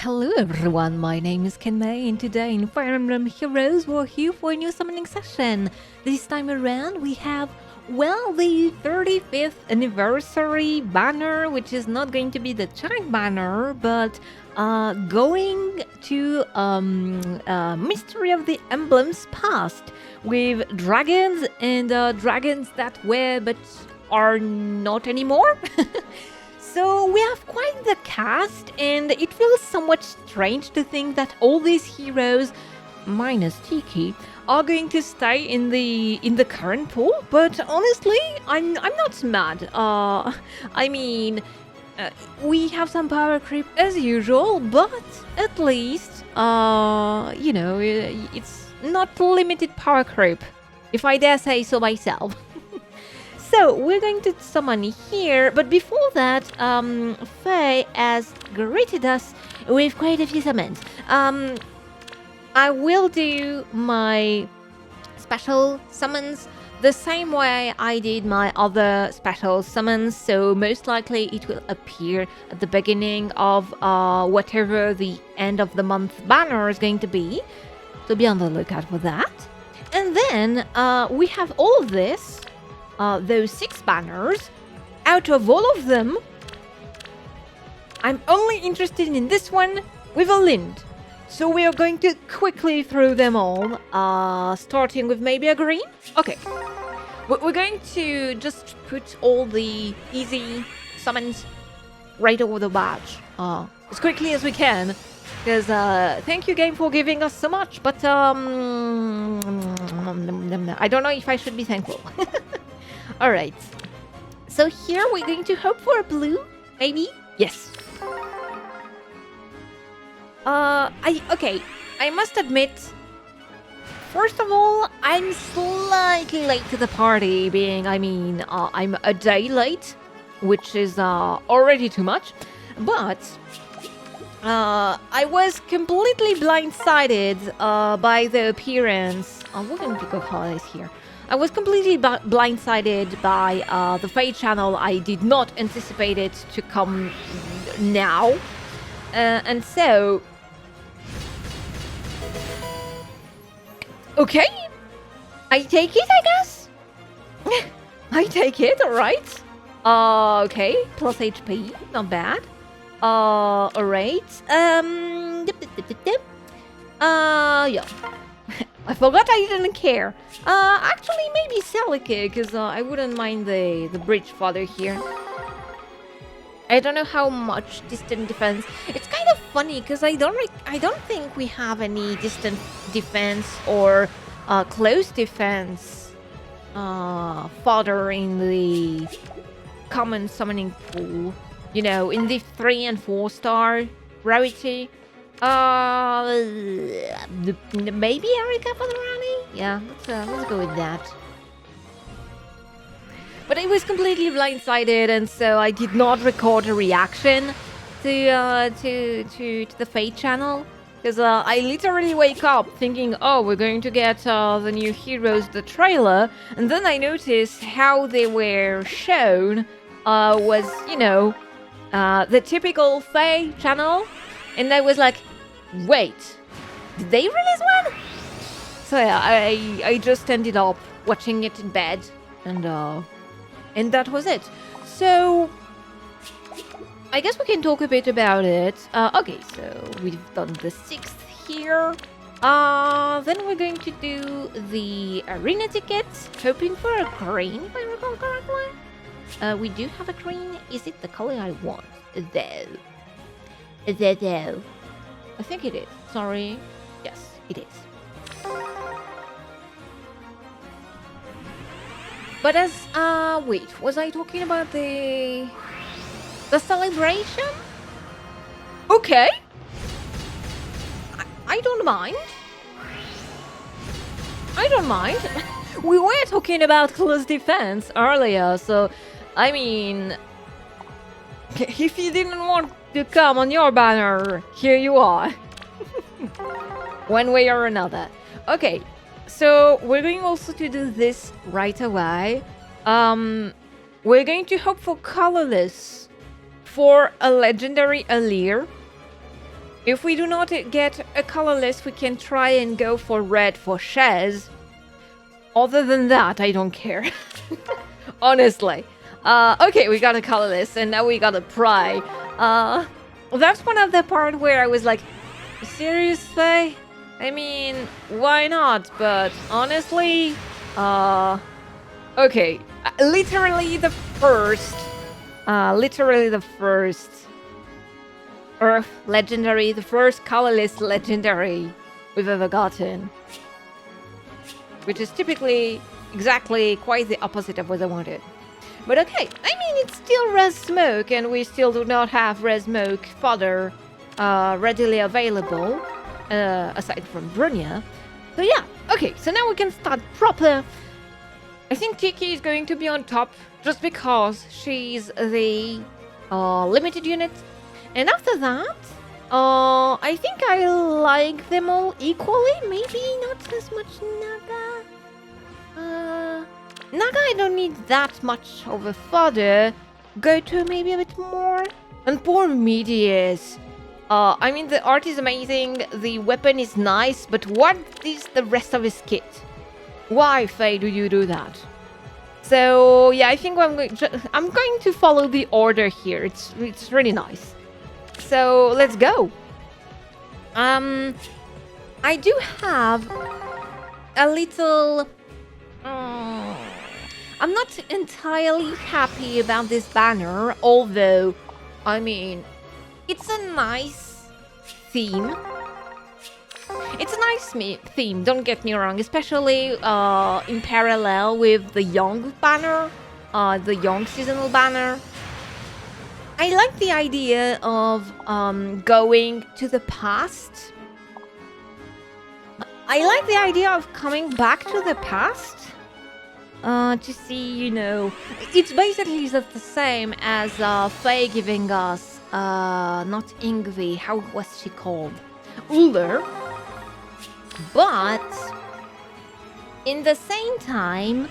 Hello everyone, my name is Kenmei and today in Fire Emblem Heroes we're here for a new summoning session. This time around we have, well, the 35th anniversary banner, which is not going to be the giant banner, but going to Mystery of the Emblems past with dragons and dragons that were but are not anymore. So we have quite the cast, and it feels somewhat strange to think that all these heroes, minus Tiki, are going to stay in the current pool. But honestly, I'm not mad. We have some power creep as usual, but at least it's not limited power creep, if I dare say so myself. So, we're going to summon here, but before that, Faye has greeted us with quite a few summons. I will do my special summons the same way I did my other special summons, so most likely it will appear at the beginning of whatever the end of the month banner is going to be. So be on the lookout for that. And then we have all of this. Those 6 banners. Out of all of them, I'm only interested in this one with a lint. So we are going to quickly through them all, starting with maybe a green. Okay, we're going to just put all the easy summons right over the badge, as quickly as we can. Because thank you game for giving us so much, but I don't know if I should be thankful. Alright, so here we're going to hope for a blue, maybe? Yes. I must admit, first of all, I'm slightly late to the party, I'm a day late, which is already too much, but I was completely blindsided by the appearance. We're going to go holidays here. I was completely blindsided by the Fate channel. I did not anticipate it to come now. And so... Okay. I take it, I guess? I take it, alright. Okay. Plus HP. Not bad. Alright. Yeah. I forgot I didn't care. Actually, maybe Celica, because I wouldn't mind the bridge fodder here. I don't know how much distant defense. It's kind of funny because I don't think we have any distant defense or close defense fodder in the common summoning pool. You know, in the 3 and 4 star rarity. Maybe Erica for the Rani? Yeah, let's go with that. But I was completely blindsided, and so I did not record a reaction to the Fate channel. Because I literally wake up thinking, oh, we're going to get the new Heroes, the trailer, and then I noticed how they were shown was, the typical Fate channel. And I was like, wait, did they release one? So yeah, I just ended up watching it in bed, and that was it. So I guess we can talk a bit about it. Okay, so we've done the 6th here. Then we're going to do the arena tickets, hoping for a green, if I recall correctly. We do have a green. Is it the color I want? Though. I think it is. Sorry. Yes, it is. But as wait, was I talking about the celebration? Okay. I don't mind. We were talking about close defense earlier, so I mean, if you didn't want to come on your banner, here you are. One way or another. Okay, so we're going also to do this right away. We're going to hope for colorless for a legendary Alir. If we do not get a colorless, we can try and go for red for Shez. Other than that, I don't care. Honestly. Okay, we got a colorless, and now we got a pry. That's one of the part where I was like, serious, Faye? I mean, why not? But honestly, okay. Literally the first Earth legendary, the first colorless legendary we've ever gotten. Which is typically exactly quite the opposite of what I wanted. But okay, I mean, it's still red smoke, and we still do not have red smoke fodder readily available, aside from Brunia. So yeah, okay, so now we can start proper. I think Tiki is going to be on top, just because she's the limited unit. And after that, I think I like them all equally, maybe not as much Naga. Naga, I don't need that much of a fodder. Go to maybe a bit more. And poor Medius. I mean, the art is amazing, the weapon is nice, but what is the rest of his kit? Why, Faye, do you do that? So, yeah, I think I'm going to follow the order here. It's really nice. So, let's go. I do have a little... I'm not entirely happy about this banner, although, I mean, it's a nice theme. It's a nice theme, don't get me wrong, especially in parallel with the Young banner, the Young seasonal banner. I like the idea of going to the past. I like the idea of coming back to the past. To see, you know, it's basically the same as Faye giving us, not Ingvi, how was she called? Uller. But, in the same time,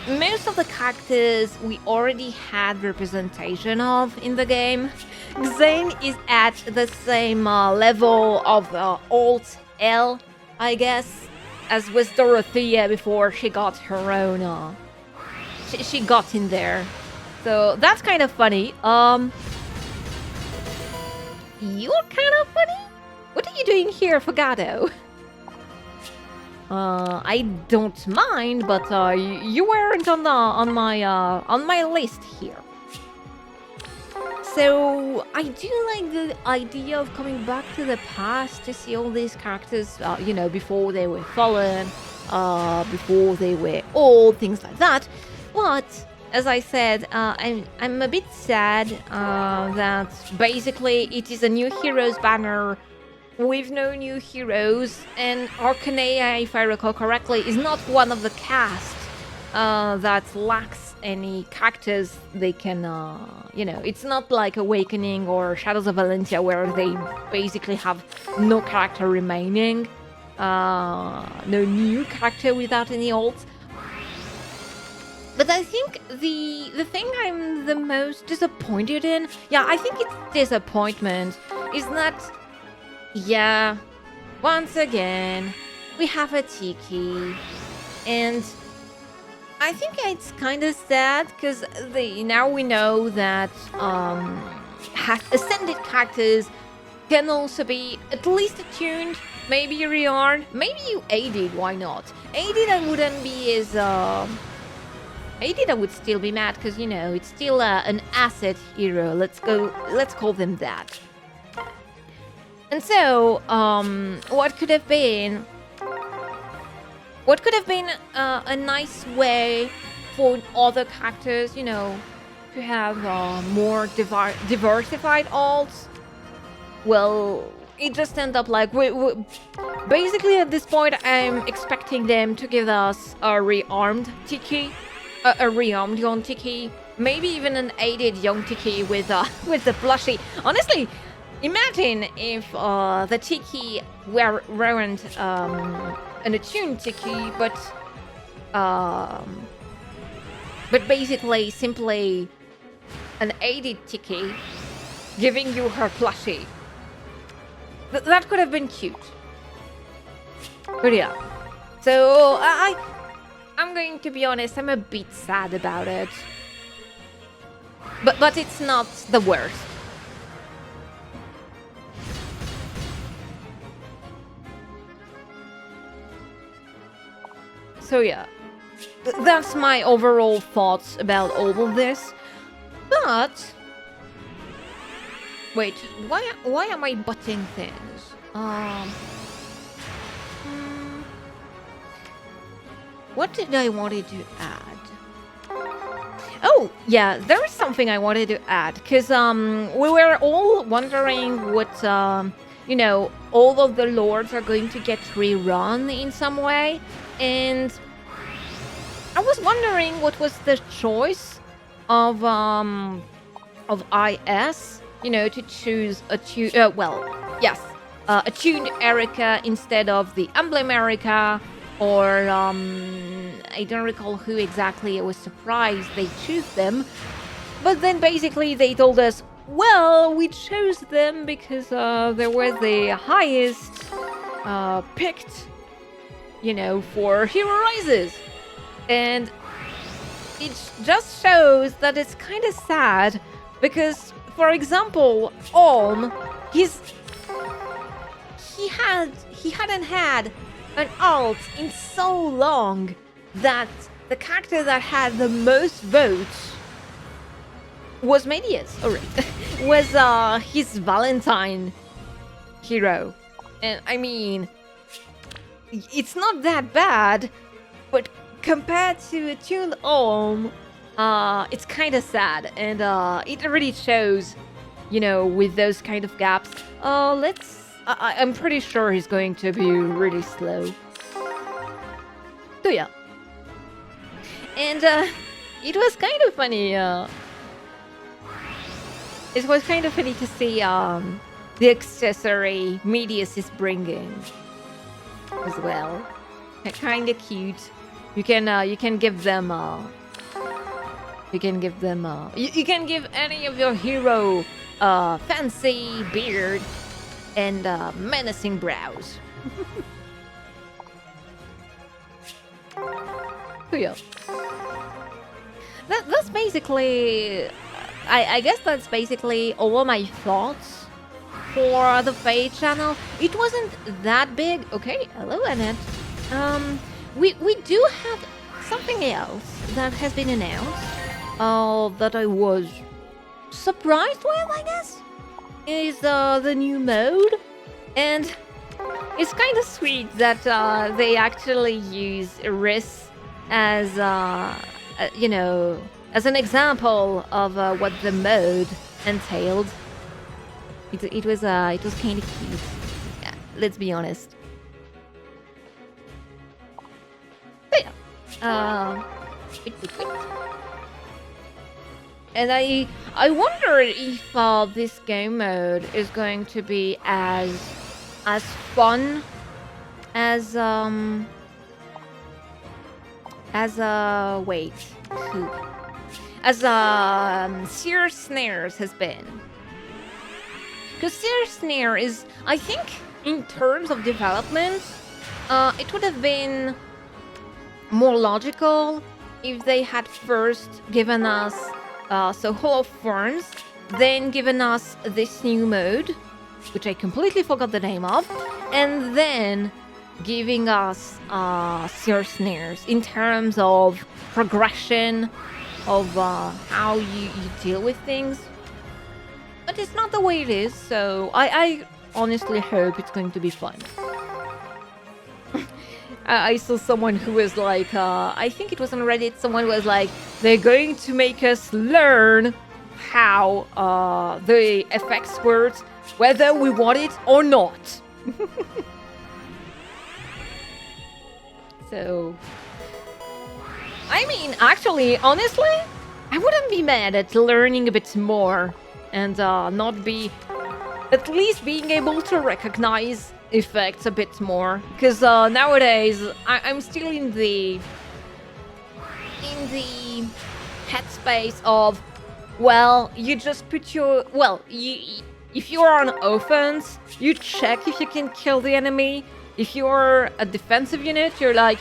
most of the characters we already had representation of in the game. Xane is at the same level of Alt L, I guess, as was Dorothea before she got her own, she got in there. So that's kind of funny. You're kind of funny? What are you doing here, Fogado? I don't mind, but you weren't on my list here. So I do like the idea of coming back to the past to see all these characters, you know, before they were fallen, before they were old, things like that. But as I said, I'm a bit sad that basically it is a new heroes banner with no new heroes, and Arcanea, if I recall correctly, is not one of the cast that lacks any characters they can, you know, it's not like Awakening or Shadows of Valentia where they basically have no character remaining, no new character without any ults. But I think the thing I'm the most disappointed in, yeah, I think it's disappointment, is that, yeah, once again, we have a Tiki, and I think it's kind of sad, because now we know that ascended characters can also be at least attuned, maybe rearmed, maybe you aided, why not? Aided I wouldn't be as... Aided I would still be mad, because, you know, it's still an asset hero, let's call them that. And so, what could have been a nice way for other characters, you know, to have more diversified alts? Well, it just ended up like, basically at this point, I'm expecting them to give us a rearmed Tiki, a rearmed Young Tiki, maybe even an aided Young Tiki with the plushie. Honestly, imagine if the Tiki weren't an attuned Tiki, but basically simply an aided Tiki. giving you her plushie. That could have been cute. But yeah. So I'm going to be honest, I'm a bit sad about it. But it's not the worst. So yeah, that's my overall thoughts about all of this. But wait, why am I butting things? What did I wanted to add? Oh, yeah, there is something I wanted to add, because we were all wondering what, you know, all of the lords are going to get rerun in some way, and I was wondering what was the choice of IS, you know, to choose Attuned Erica instead of the Emblem Erica, or I don't recall who exactly. I was surprised they chose them, but then basically they told us, well, we chose them because they were the highest picked, you know, for hero rises, and it just shows that it's kind of sad because, for example, Olm, he hadn't had an alt in so long that the character that had the most votes was Medius, was his Valentine hero. And I mean, it's not that bad, but compared to Attuned Olm, it's kind of sad, and it really shows, you know, with those kind of gaps. I'm pretty sure he's going to be really slow. So yeah. And it was kind of funny. It was kind of funny to see the accessory Medius is bringing as well. Kind of cute. You can give them you can give any of your hero fancy beard and menacing brows. So yeah. That's basically, I guess that's basically all of my thoughts for the Faye channel. It wasn't that big. Okay, hello Annette. We do have something else that has been announced that I was surprised with, I guess, is the new mode. And it's kind of sweet that they actually use Riss as, you know, as an example of what the mode entailed. It was kind of cute. Yeah, let's be honest. But yeah. And I wonder if this game mode is going to be as fun as Seer Snares has been. Because Seer Snare is, I think, in terms of development, it would have been more logical if they had first given us Hall of Ferns, then given us this new mode, which I completely forgot the name of, and then giving us Seer Snares in terms of progression, of how you deal with things. But it's not the way it is, so I honestly hope it's going to be fun. I saw someone who was like, I think it was on Reddit, someone was like, they're going to make us learn how the effects work, whether we want it or not. So, I mean, actually, honestly, I wouldn't be mad at learning a bit more and not be, at least being able to recognize effects a bit more, because nowadays I'm still in the headspace of Well, you just put your... Well, if you're on offense, you check if you can kill the enemy. If you're a defensive unit, you're like,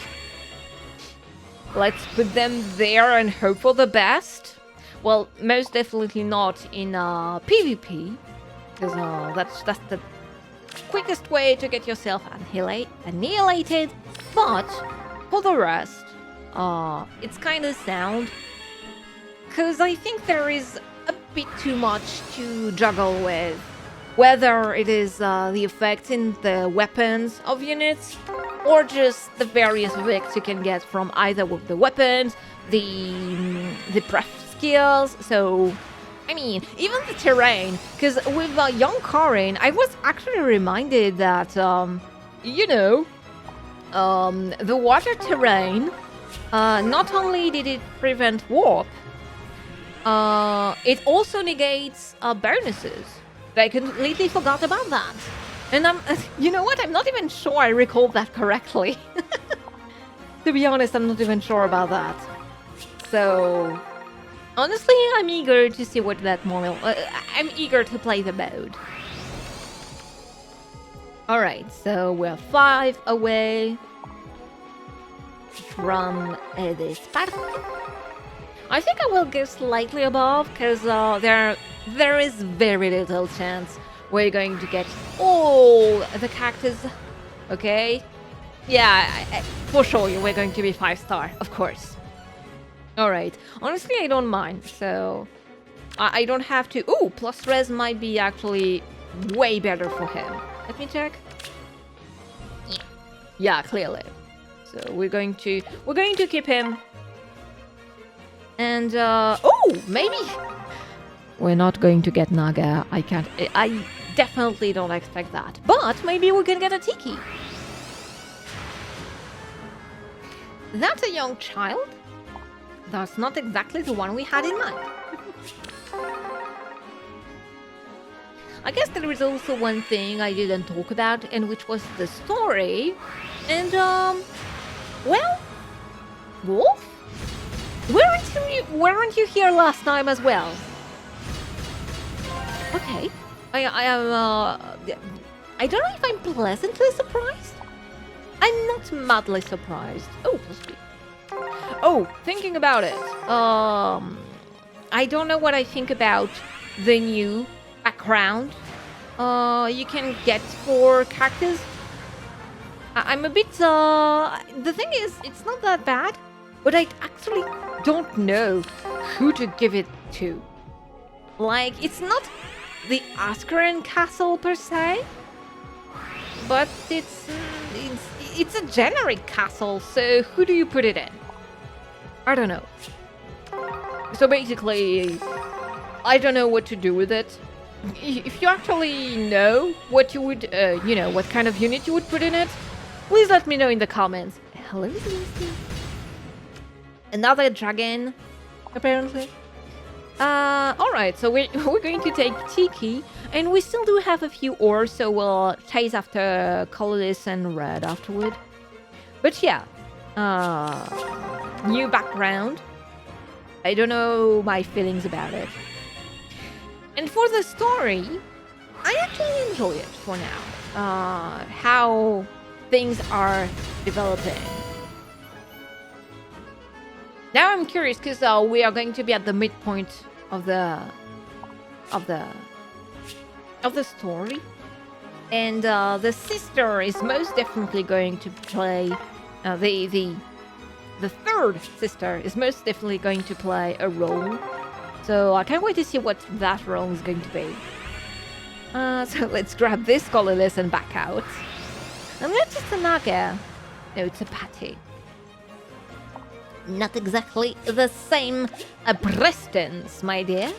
let's put them there and hope for the best. Well, most definitely not in PvP, because that's the quickest way to get yourself annihilated. But for the rest, it's kind of sound, because I think there is a bit too much to juggle with. Whether it is the effects in the weapons of units, or just the various effects you can get from either with the weapons, the pref skills. So, I mean, even the terrain. Because with young Karin, I was actually reminded that, the water terrain, not only did it prevent warp, it also negates bonuses. I completely forgot about that. And you know what? I'm not even sure I recall that correctly. To be honest, I'm not even sure about that. So, honestly, I'm eager to see what that model... I'm eager to play the mode. Alright, so we're 5 away from this part. I think I will go slightly above, because there is very little chance we're going to get all the cactus. Okay? Yeah, for sure we're going to be 5-star, of course. Alright, honestly I don't mind, so I don't have to... Ooh, plus res might be actually way better for him. Let me check. Yeah, clearly. So we're going to keep him. And, oh, maybe we're not going to get Naga. I definitely don't expect that. But maybe we can get a Tiki. That's a young child. That's not exactly the one we had in mind. I guess there is also one thing I didn't talk about, and which was the story. And, well, Wolf? Weren't you here last time as well? Okay. I don't know if I'm pleasantly surprised. I'm not madly surprised. Oh, plus B. Oh, thinking about it. I don't know what I think about the new background you can get for cactus. I'm a bit... the thing is, it's not that bad, but I actually don't know who to give it to. Like, it's not the Askren castle per se, but it's a generic castle, so who do you put it in? I don't know. So basically, I don't know what to do with it. If you actually know what you would, what kind of unit you would put in it, please let me know in the comments. Hello, Lucy. Another dragon, apparently. Alright, so we're going to take Tiki, and we still do have a few ores, so we'll chase after colorless and red afterward. But yeah, new background. I don't know my feelings about it. And for the story, I actually enjoy it for now. How things are developing. Now I'm curious because we are going to be at the midpoint of the story, and the sister is most definitely going to play the third sister is most definitely going to play a role. So I can't wait to see what that role is going to be. So let's grab this colorless and back out. And that's just a Naga. No, it's a Patty. Not exactly the same prestance, my dear.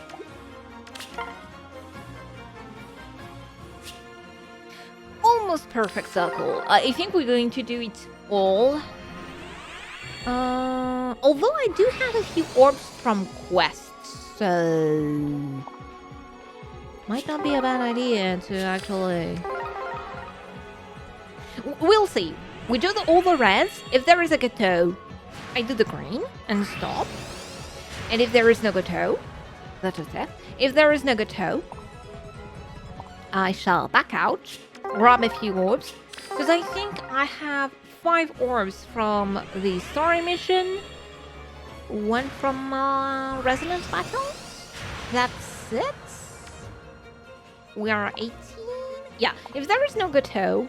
Almost perfect circle. I think we're going to do it all. Although I do have a few orbs from quests, so might not be a bad idea to actually... We'll see. We do all the reds. If there is a Gateau, I do the green and stop. And if there is no Gateau, That is it. If there is no Gateau, I shall back out, grab a few orbs, because I think I have 5 orbs from the story mission, 1 from Resonance Battles. That's it. We are 18. Yeah, if there is no Gateau,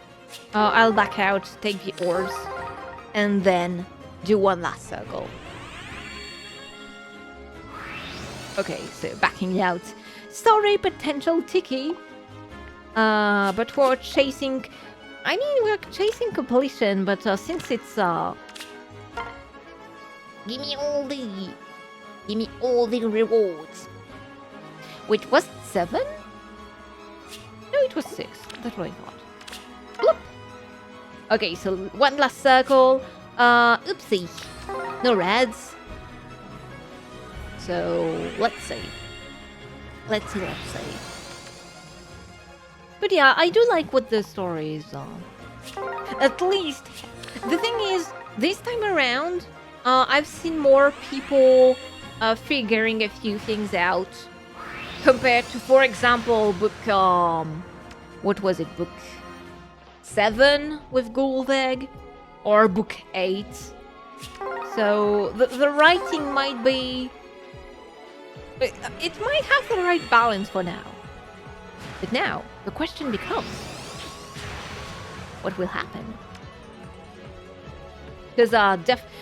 I'll back out, take the orbs, and then do one last circle. Okay, so backing out. Sorry, potential Tiki. But we're chasing... I mean, we're chasing completion, but since it's... Give me all the rewards. Wait, was it 7? No, it was 6. That's what I thought. Bloop. Okay, so one last circle. Oopsie. No reds. So, let's see. Let's see. But yeah, I do like what the story is. At least, the thing is, this time around, I've seen more people figuring a few things out compared to, for example, book, what was it, book 7 with Gulveg, or book 8. So, the writing might be... It might have the right balance for now. But now, the question becomes, what will happen? Because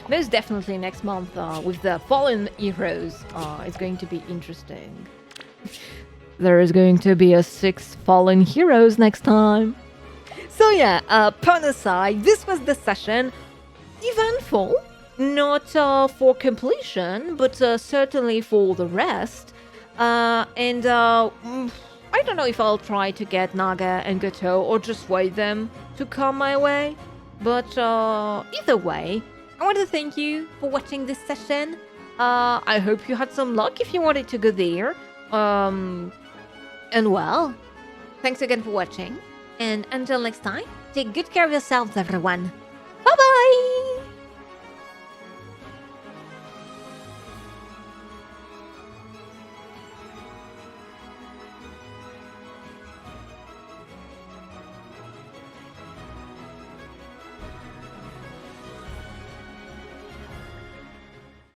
most definitely next month, with the Fallen Heroes, it's going to be interesting. There is going to be a 6 Fallen Heroes next time. So yeah, pun aside, this was the session. Eventful. Not for completion, but certainly for the rest. I don't know if I'll try to get Naga and Gateau or just wait them to come my way. But either way, I want to thank you for watching this session. I hope you had some luck if you wanted to go there. And well, thanks again for watching. And until next time, take good care of yourselves, everyone. Bye-bye!